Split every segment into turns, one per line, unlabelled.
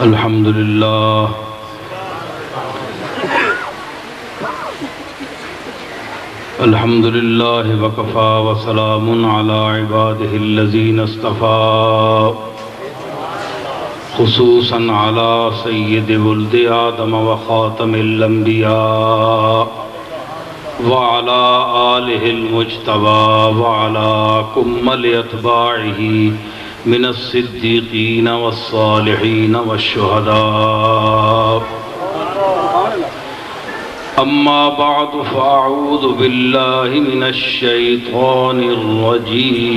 الحمد لله الحمد لله وكفى وسلام على عباده الذين اصطفى خصوصا على سيد ولد آدم وخاتم الأنبياء وعلى آله المجتبى وعلى كمل أتباعه من الصديقين والصالحين والشهداء أما بعد فأعوذ بالله من الشيطان الرجيم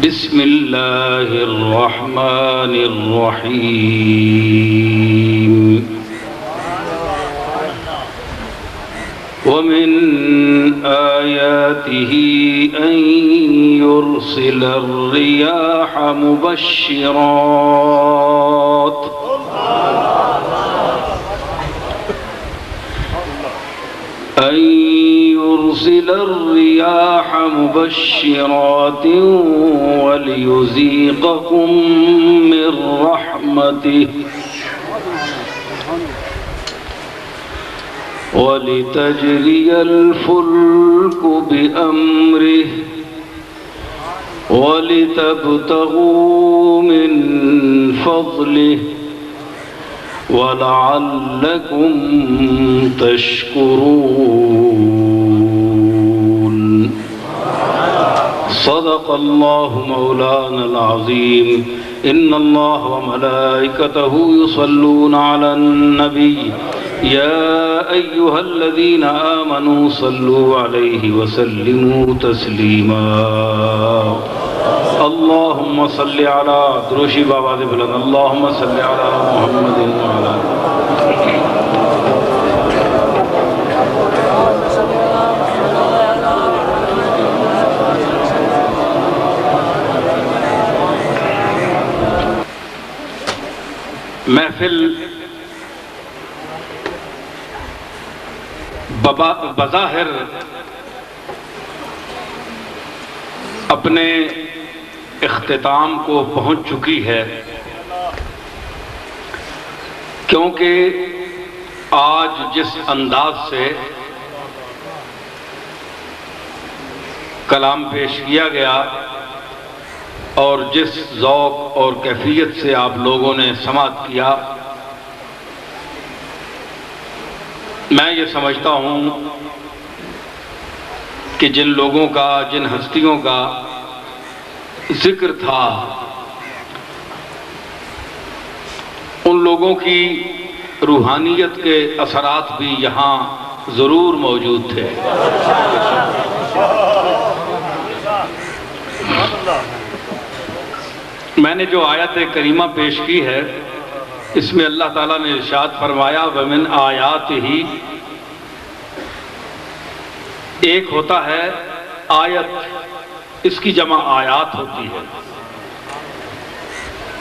بسم الله الرحمن الرحيم ومن آياته أن يرسل الرياح مبشرات وليذيقكم من رحمته ولتجري الفلك بأمره ولتبتغوا من فضله ولعلكم تشكرون صدق الله مولانا العظيم إن الله وملائكته يصلون على النبي يا أيها الذين آمنوا صلوا عليه وسلموا تسليما اللهم صل على دروشی بابا دے بلند اللهم صل على محمد وعلى محفل بظاہر اپنے اختتام کو پہنچ چکی ہے، کیونکہ آج جس انداز سے کلام پیش کیا گیا اور جس ذوق اور کیفیت سے آپ لوگوں نے سماعت کیا، میں یہ سمجھتا ہوں کہ جن لوگوں کا، جن ہستیوں کا ذکر تھا، ان لوگوں کی روحانیت کے اثرات بھی یہاں ضرور موجود تھے۔ میں نے جو آیت کریمہ پیش کی ہے، اس میں اللہ تعالیٰ نے ارشاد فرمایا وَمِنْ آیَاتِهِ، ایک ہوتا ہے آیت، اس کی جمع آیات ہوتی ہے،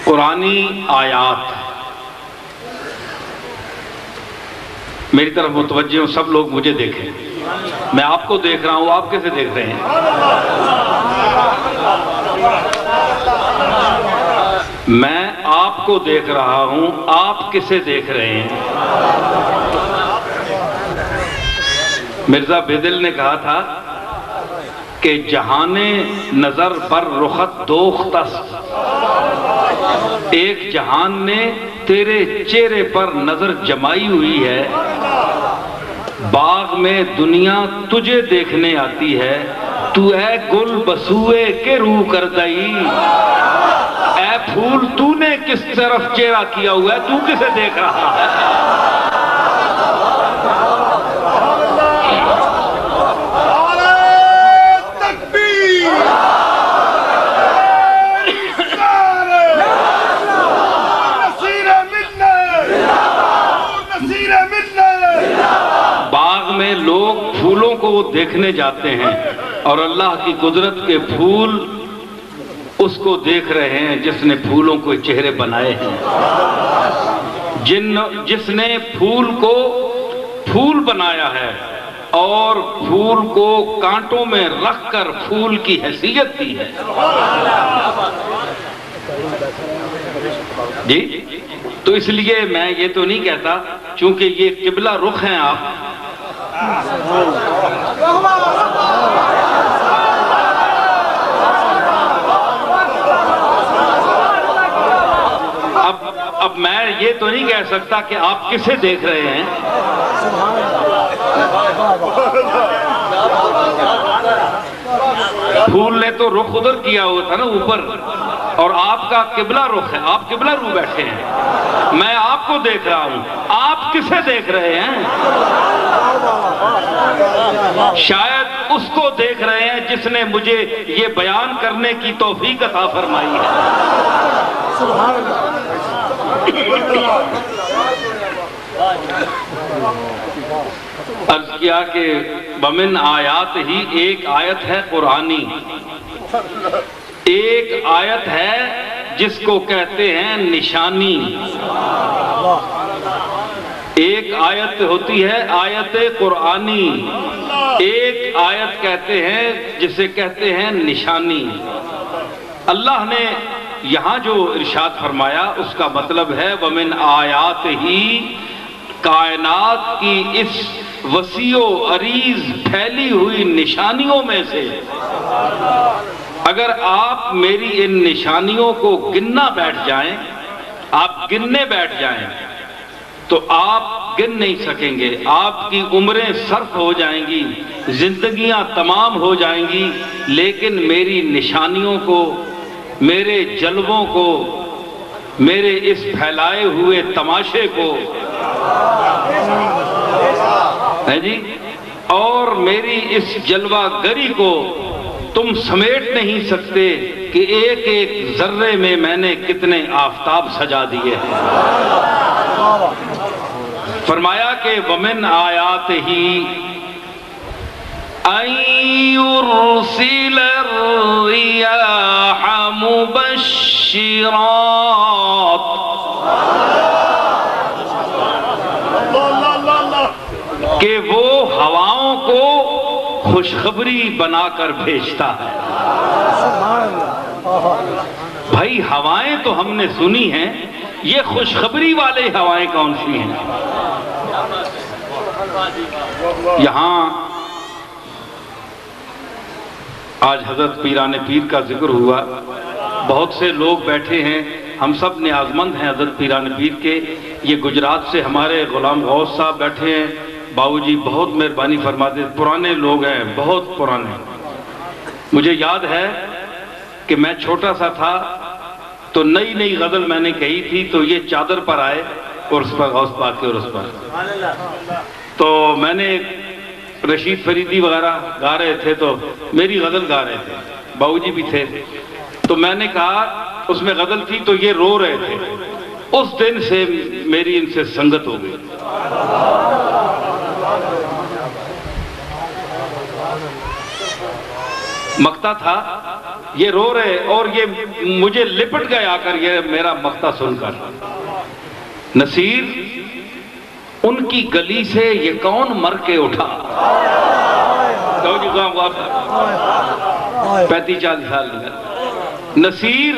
قرآنی آیات۔ میری طرف متوجہ ہوں، سب لوگ مجھے دیکھیں، میں آپ کو دیکھ رہا ہوں، آپ کیسے دیکھ رہے ہیں؟ میں آپ کو دیکھ رہا ہوں، آپ کسے دیکھ رہے ہیں؟ مرزا بیدل نے کہا تھا کہ جہان نظر بر رخت دوختست، ایک جہان نے تیرے چہرے پر نظر جمائی ہوئی ہے، باغ میں دنیا تجھے دیکھنے آتی ہے، تو اے گل بسوئے کے روح کردئی، اے پھول تو نے کس طرف چہرہ کیا ہوا ہے، تو کسے دیکھ رہا ہے؟ باغ میں لوگ پھولوں کو دیکھنے جاتے ہیں اور اللہ کی قدرت کے پھول اس کو دیکھ رہے ہیں جس نے پھولوں کو چہرے بنائے ہیں، جس نے پھول کو پھول بنایا ہے اور پھول کو کانٹوں میں رکھ کر پھول کی حیثیت دی ہے۔ جی تو اس لیے میں یہ تو نہیں کہتا، چونکہ یہ قبلہ رخ ہیں آپ، اب میں یہ تو نہیں کہہ سکتا کہ آپ کسے دیکھ رہے ہیں، پھول نے تو رخ ادھر کیا ہوا تھا نا اوپر، اور آپ کا قبلہ رخ ہے، آپ قبلہ رو بیٹھے ہیں، میں آپ کو دیکھ رہا ہوں، آپ کسے دیکھ رہے ہیں؟ شاید اس کو دیکھ رہے ہیں جس نے مجھے یہ بیان کرنے کی توفیق عطا فرمائی ہے۔ سبحان اللہ۔ عرض کیا کہ ومن آیات ہی ایک آیت ہے قرآنی، ایک آیت ہے جس کو کہتے ہیں نشانی، ایک آیت ہوتی ہے آیت قرآنی، ایک آیت کہتے ہیں جسے کہتے ہیں نشانی۔ اللہ نے یہاں جو ارشاد فرمایا اس کا مطلب ہے ومن آیات ہی، کائنات کی اس وسیع و عریض پھیلی ہوئی نشانیوں میں سے، اگر آپ میری ان نشانیوں کو گننا بیٹھ جائیں، آپ گننے بیٹھ جائیں تو آپ گن نہیں سکیں گے، آپ کی عمریں صرف ہو جائیں گی، زندگیاں تمام ہو جائیں گی، لیکن میری نشانیوں کو، میرے جلووں کو، میرے اس پھیلائے ہوئے تماشے کو ہے جی، اور میری اس جلوہ گری کو تم سمیٹ نہیں سکتے کہ ایک ایک ذرے میں میں نے کتنے آفتاب سجا دیے ہیں۔ فرمایا کہ ومن آیات ہی ان یرسل الریاح مبشرات، کہ وہ ہواؤں کو خوشخبری بنا کر بھیجتا ہے۔ بھائی ہوائیں تو ہم نے سنی ہیں، یہ خوشخبری والے ہوائیں کون سی ہیں؟ یہاں آج حضرت پیران پیر کا ذکر ہوا، بہت سے لوگ بیٹھے ہیں، ہم سب نیازمند ہیں حضرت پیران پیر کے۔ یہ گجرات سے ہمارے غلام غوث صاحب بیٹھے ہیں، باؤ جی بہت مہربانی فرماتے، پرانے لوگ ہیں، بہت پرانے۔ مجھے یاد ہے کہ میں چھوٹا سا تھا تو نئی نئی غزل میں نے کہی تھی، تو یہ چادر پر آئے عرس پر، غوث پاک کے عرس پر، تو میں نے رشید فریدی وغیرہ گا رہے تھے تو میری غزل گا رہے تھے، باؤ جی بھی تھے، تو میں نے کہا اس میں غزل تھی تو یہ رو رہے تھے۔ اس دن سے میری ان سے سنگت ہو گئی۔ مقطع تھا، یہ رو رہے اور یہ مجھے لپٹ گئے آ کر یہ میرا مقطع سن کر، نصیر ان کی گلی سے یہ کون مر کے اٹھا، 35-40 سال نکل، نصیر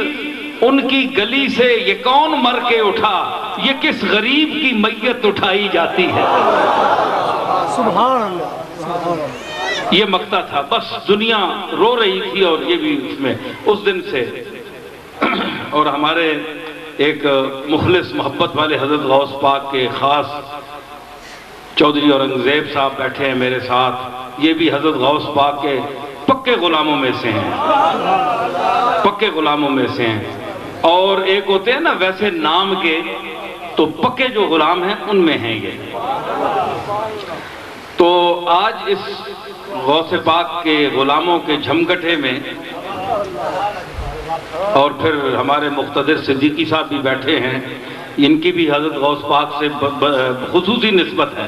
ان کی گلی سے یہ کون مر کے اٹھا، یہ کس غریب کی میت اٹھائی جاتی ہے۔
سبحان اللہ، سبحان اللہ۔
یہ مقطع تھا، بس دنیا رو رہی تھی اور یہ بھی اس میں اس دن سے۔ اور ہمارے ایک مخلص محبت والے حضرت غوث پاک کے خاص چودھری اورنگزیب صاحب بیٹھے ہیں میرے ساتھ، یہ بھی حضرت غوث پاک کے پکے غلاموں میں سے ہیں، پکے غلاموں میں سے ہیں۔ اور ایک ہوتے ہیں نا ویسے نام کے، تو پکے جو غلام ہیں ان میں ہیں یہ۔ تو آج اس غوث پاک کے غلاموں کے جھمگٹے میں، اور پھر ہمارے مقتدر صدیقی صاحب بھی بیٹھے ہیں، ان کی بھی حضرت غوث پاک سے خصوصی نسبت ہے،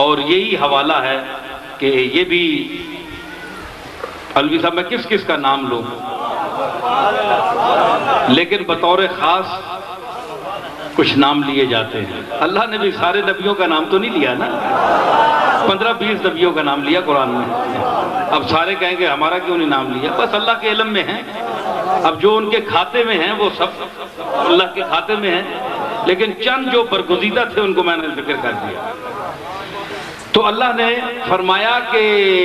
اور یہی حوالہ ہے کہ یہ بھی الوی صاحب میں کس کس کا نام لوں، لیکن بطور خاص کچھ نام لیے جاتے ہیں۔ اللہ نے بھی سارے نبیوں کا نام تو نہیں لیا نا، 15-20 نبیوں کا نام لیا قرآن میں. اب سارے کہیں گے ہمارا کیوں نہیں نام لیا؟ بس اللہ کے علم میں ہیں. اب جو ان کے کھاتے میں ہیں وہ سب اللہ کے کھاتے میں ہیں، لیکن چند جو برگزیدہ تھے ان کو میں نے ذکر کر دیا. تو اللہ نے فرمایا کہ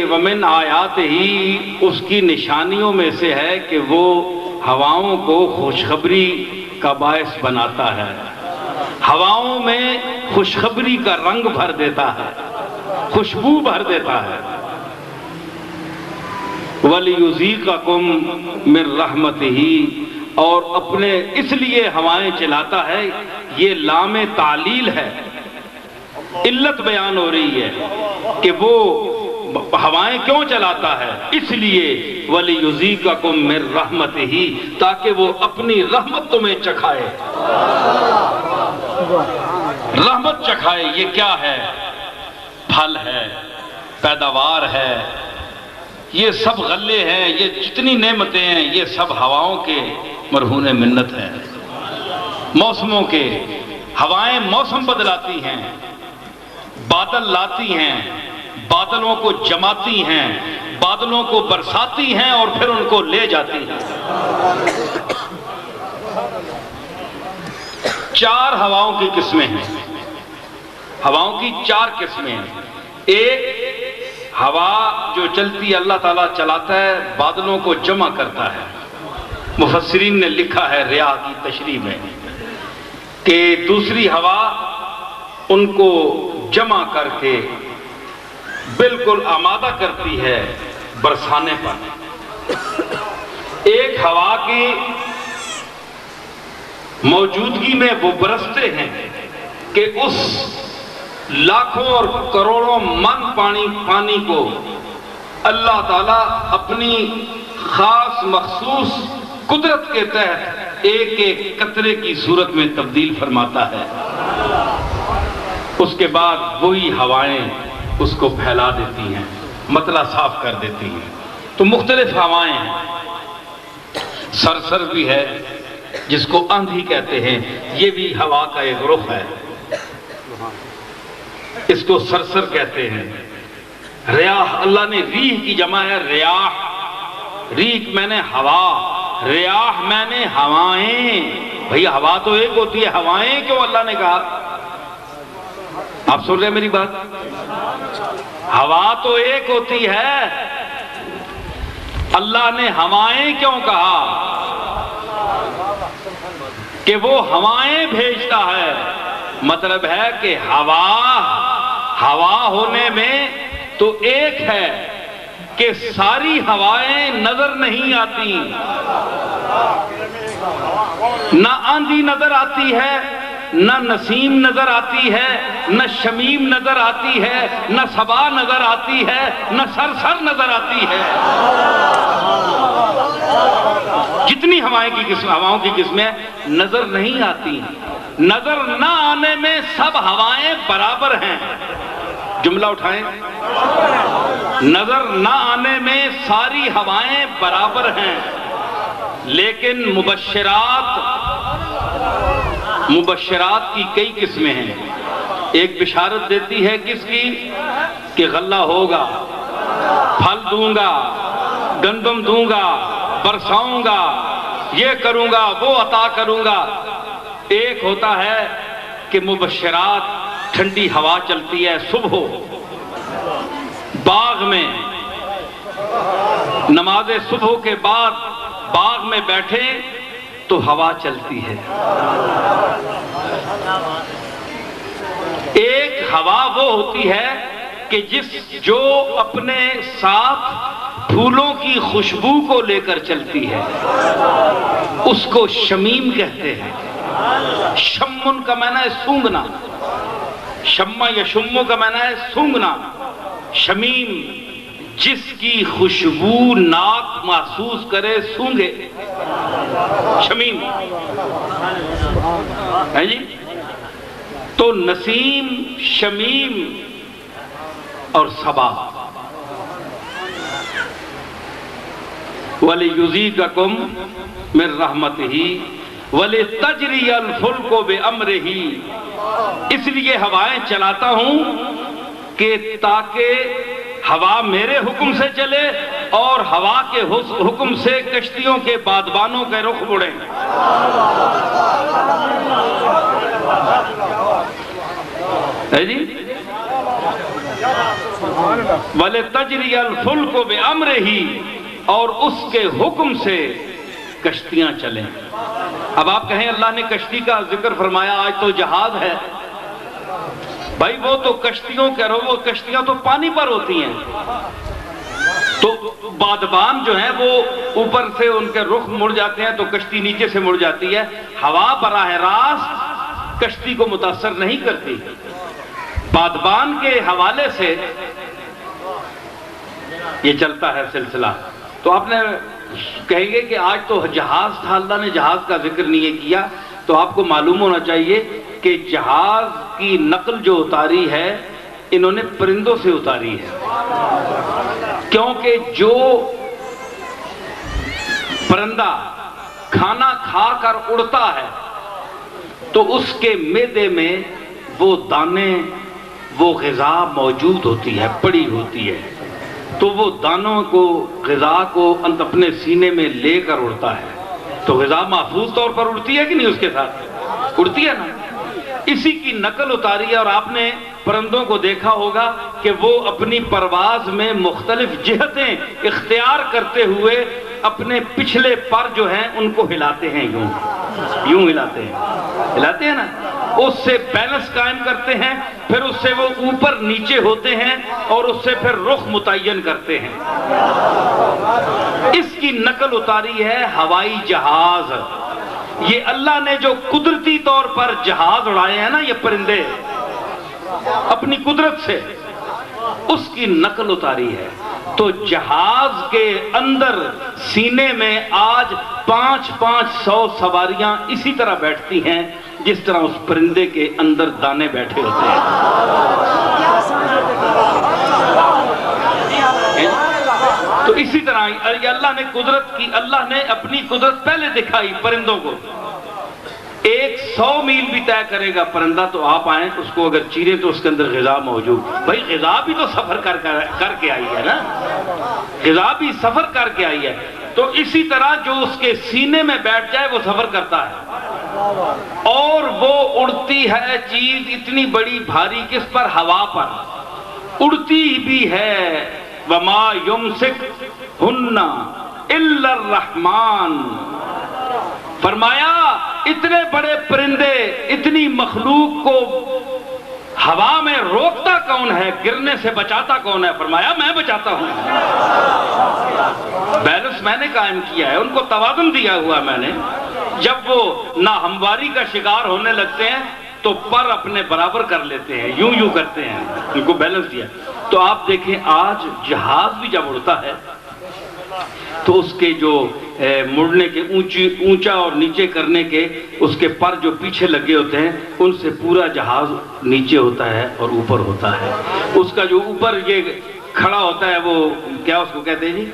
ومن آیات ہی، اس کی نشانیوں میں سے ہے کہ وہ ہواؤں کو خوشخبری کا باعث بناتا ہے، ہواؤں میں خوشخبری کا رنگ بھر دیتا ہے، خوشبو بھر دیتا ہے. وَلِيُذِيقَكُم مِّن رَحْمَتِهِ، اور اپنے اس لیے ہوائیں چلاتا ہے. یہ لام تعلیل ہے، علت بیان ہو رہی ہے کہ وہ ہوائیں کیوں چلاتا ہے. اس لیے وَلِيُذِيقَكُم مِّن رَحْمَتِهِ، تاکہ وہ اپنی رحمت تمہیں چکھائے. رحمت چکھائے. یہ کیا ہے؟ پھل ہے، پیداوار ہے، یہ سب غلے ہیں، یہ جتنی نعمتیں ہیں یہ سب ہواؤں کے مرہون منت ہیں. موسموں کے، ہوائیں موسم بدلاتی ہیں، بادل لاتی ہیں، بادلوں کو جماتی ہیں، بادلوں کو برساتی ہیں اور پھر ان کو لے جاتی ہیں. 4 ہواؤں کی قسمیں ہیں. ہواؤں کی 4 قسمیں ہیں. ایک ہوا جو چلتی ہے، اللہ تعالیٰ چلاتا ہے، بادلوں کو جمع کرتا ہے. مفسرین نے لکھا ہے ریاح کی تشریح میں کہ دوسری ہوا ان کو جمع کر کے بالکل آمادہ کرتی ہے برسانے پر. ایک ہوا کی موجودگی میں وہ برستے ہیں کہ اس لاکھوں اور کروڑوں من پانی کو اللہ تعالیٰ اپنی خاص مخصوص قدرت کے تحت ایک ایک قطرے کی صورت میں تبدیل فرماتا ہے. اس کے بعد وہی ہوائیں اس کو پھیلا دیتی ہیں، مطلع صاف کر دیتی ہیں. تو مختلف ہوائیں ہیں. سرسر بھی ہے جس کو آندھی کہتے ہیں، یہ بھی ہوا کا ایک رخ ہے، اس کو سرسر کہتے ہیں. ریاح، اللہ نے ریح کی جمع ہے ریاح. ریح میں نے ہوا، ریاح میں نے ہوائیں. بھئی ہوا تو ایک ہوتی ہے، ہوائیں کیوں اللہ نے کہا؟ آپ سن رہے ہیں میری بات؟ ہوا تو ایک ہوتی ہے، اللہ نے ہوائیں کیوں کہا؟ کہ وہ ہوائیں بھیجتا ہے. مطلب ہے کہ ہوا ہونے میں تو ایک ہے کہ ساری ہوائیں نظر نہیں آتی. نہ آندھی نظر آتی ہے، نہ نسیم نظر آتی ہے، نہ شمیم نظر آتی ہے، نہ صبا نظر آتی ہے، نہ سرسر نظر آتی ہے. جتنی ہواؤں کی قسمیں نظر نہیں آتی. نظر نہ آنے میں سب ہوائیں برابر ہیں. جملہ اٹھائیں. نظر نہ آنے میں ساری ہوائیں برابر ہیں، لیکن مبشرات کی کئی قسمیں ہیں. ایک بشارت دیتی ہے کس کی؟ کہ غلہ ہوگا، پھل دوں گا، گندم دوں گا، برساؤں گا، یہ کروں گا، وہ عطا کروں گا. ایک ہوتا ہے کہ مبشرات، ٹھنڈی ہوا چلتی ہے صبح باغ میں، نماز صبح کے بعد باغ میں بیٹھے تو ہوا چلتی ہے. ایک ہوا وہ ہوتی ہے کہ جو اپنے ساتھ پھولوں کی خوشبو کو لے کر چلتی ہے، اس کو شمیم کہتے ہیں. شمن کا معنی ہے سونگنا، شمع یا شمو کا معنی ہے سونگنا. شمیم جس کی خوشبو ناک محسوس کرے سونگے، شمیم ہے جی. تو نسیم، شمیم اور صبا. وَلِيُذِيقَكُم مِّن رَحْمَتِهِ وَلِتَجْرِيَ الْفُلْكُ بِأَمْرِهِ. اس لیے ہوائیں چلاتا ہوں کہ تاکہ ہوا میرے حکم سے چلے اور ہوا کے حکم سے کشتیوں کے بادبانوں کے رخ مڑیں۔ ہے جی، وَلِتَجْرِيَ الْفُلْكُ بِأَمْرِهِ، اور اس کے حکم سے کشتیاں چلیں۔ اب آپ کہیں اللہ نے کشتی کا ذکر فرمایا، آج تو جہاز ہے۔ بھائی وہ تو کشتیوں کے وہ کشتیاں تو پانی پر ہوتی ہیں، تو بادبان جو ہیں وہ اوپر سے ان کے رخ مڑ جاتے ہیں تو کشتی نیچے سے مڑ جاتی ہے۔ ہوا براہ راست کشتی کو متاثر نہیں کرتی، بادبان کے حوالے سے یہ چلتا ہے سلسلہ۔ تو آپ نے کہیں گے کہ آج تو جہاز تھا، اللہ نے جہاز کا ذکر نہیں کیا، تو آپ کو معلوم ہونا چاہیے کہ جہاز کی نقل جو اتاری ہے انہوں نے پرندوں سے اتاری ہے، کیونکہ جو پرندہ کھانا کھا کر اڑتا ہے تو اس کے معدے میں وہ دانے، وہ غذا موجود ہوتی ہے، پڑی ہوتی ہے، تو وہ دانوں کو، غذا کو اپنے سینے میں لے کر اڑتا ہے، تو غذا محفوظ طور پر اڑتی ہے کہ نہیں، اس کے ساتھ اڑتی ہے نا۔ اسی کی نقل اتاری ہے، اور آپ نے پرندوں کو دیکھا ہوگا کہ وہ اپنی پرواز میں مختلف جہتیں اختیار کرتے ہوئے اپنے پچھلے پر جو ہیں ان کو ہلاتے ہیں، یوں ہلاتے ہیں نا، اس سے بیلنس قائم کرتے ہیں، پھر اس سے وہ اوپر نیچے ہوتے ہیں اور اس سے پھر رخ متعین کرتے ہیں۔ اس کی نقل اتاری ہے ہوائی جہاز۔ یہ اللہ نے جو قدرتی طور پر جہاز اڑائے ہیں نا یہ پرندے اپنی قدرت سے، اس کی نقل اتاری ہے۔ تو جہاز کے اندر سینے میں آج 500 سواریاں اسی طرح بیٹھتی ہیں جس طرح اس پرندے کے اندر دانے بیٹھے ہوتے ہیں۔ تو اسی طرح اللہ نے اپنی قدرت پہلے دکھائی پرندوں کو۔ 100 میل بھی طے کرے گا پرندہ تو آپ آئیں اس کو اگر چیریں تو اس کے اندر غذا موجود۔ بھائی غذا بھی تو سفر کر کے آئی ہے نا، غذا بھی سفر کر کے آئی ہے۔ تو اسی طرح جو اس کے سینے میں بیٹھ جائے وہ سفر کرتا ہے، اور وہ اڑتی ہے چیز اتنی بڑی بھاری، کس پر؟ ہوا پر اڑتی بھی ہے۔ وما یمسکہن الا الرحمن، فرمایا اتنے بڑے پرندے، اتنی مخلوق کو ہوا میں روکتا کون ہے، گرنے سے بچاتا کون ہے؟ فرمایا میں بچاتا ہوں، بیلنس میں نے قائم کیا ہے، ان کو توازن دیا ہوا میں نے۔ جب وہ ناہمواری کا شکار ہونے لگتے ہیں تو پر اپنے برابر کر لیتے ہیں، یوں کرتے ہیں، ان کو بیلنس دیا۔ تو آپ دیکھیں آج جہاز بھی جب اڑتا ہے تو اس کے جو مڑنے کے اونچا اور نیچے کرنے کے اس کے پر جو پیچھے لگے ہوتے ہیں ان سے پورا جہاز نیچے ہوتا ہے اور اوپر ہوتا ہے۔ اس کا جو اوپر یہ کھڑا ہوتا ہے وہ کیا اس کو کہتے ہیں جی،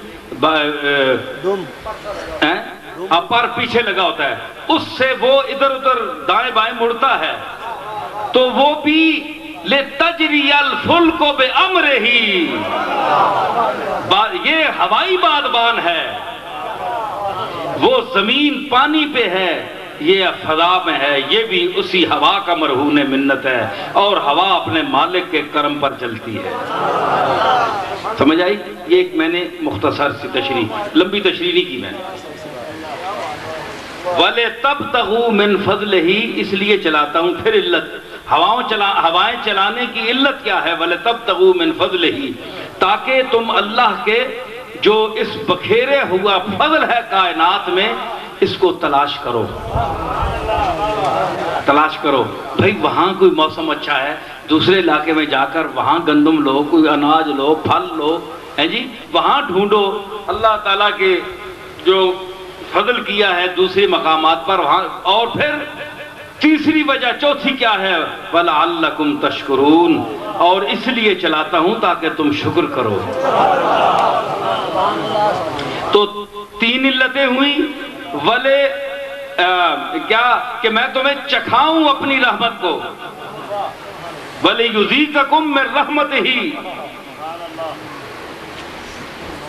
پر پیچھے لگا ہوتا ہے، اس سے وہ ادھر ادھر دائیں بائیں مڑتا ہے، تو وہ بھی لِتَجْرِيَ الْفُلْكُ بِأَمْرِهِ، یہ ہوائی بادبان ہے، وہ زمین پانی پہ ہے، یہ فضا میں ہے، یہ بھی اسی ہوا کا مرہون منت ہے، اور ہوا اپنے مالک کے کرم پر چلتی ہے۔ سمجھ آئی؟ یہ ایک میں نے مختصر سی تشریح، لمبی تشریح نہیں کی میں نے۔ وَلِتَبْتَغُوا مِنْ فَضْلِهِ، اس لیے چلاتا ہوں، پھر علت ہوائیں چلانے کی علت کیا ہے؟ وَلِتَبْتَغُوا مِنْ فَضْلِهِ، تاکہ تم اللہ کے جو اس بکھیرے ہوا فضل ہے کائنات میں اس کو تلاش کرو۔ بھائی وہاں کوئی موسم اچھا ہے، دوسرے علاقے میں جا کر وہاں گندم لو، کوئی اناج لو، پھل لو، ہے جی، وہاں ڈھونڈو اللہ تعالیٰ کے جو فضل کیا ہے دوسرے مقامات پر وہاں۔ اور پھر تیسری وجہ، چوتھی کیا ہے؟ وَلَعَلَّكُمْ تَشْكُرُونَ، اور اس لیے چلاتا ہوں تاکہ تم شکر کرو۔ تو 3 علتیں ہوئیں۔ کیا کہ میں تمہیں چکھاؤں اپنی رحمت کو، وَلِيُذِيقَكُم مِّن رَحْمَتِهِ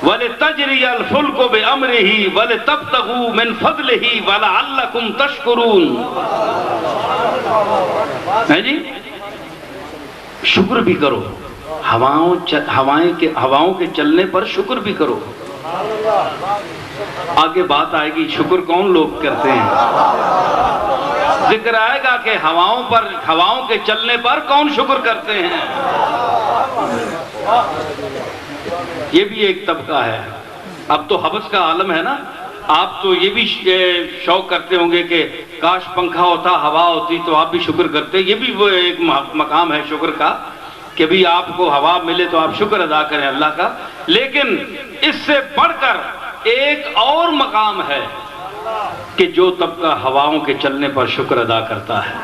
وَلِتَجْرِيَ الْفُلْكُ بِأَمْرِهِ وَلِتَبْتَغُوا مِن فَضْلِهِ وَلَعَلَّكُمْ تَشْكُرُونَ. ہے جی، شکر بھی کرو، ہواؤں کے چلنے پر شکر بھی کرو. آگے بات آئے گی شکر کون لوگ کرتے ہیں، ذکر آئے گا کہ ہواؤں کے چلنے پر کون شکر کرتے ہیں. یہ بھی ایک طبقہ ہے. اب تو حبس کا عالم ہے نا، آپ تو یہ بھی شوق کرتے ہوں گے کہ کاش پنکھا ہوتا، ہوا ہوتی تو آپ بھی شکر کرتے. یہ بھی وہ ایک مقام ہے شکر کا کہ بھی آپ کو ہوا ملے تو آپ شکر ادا کریں اللہ کا. لیکن اس سے بڑھ کر ایک اور مقام ہے کہ جو طبقہ ہواؤں کے چلنے پر شکر ادا کرتا ہے.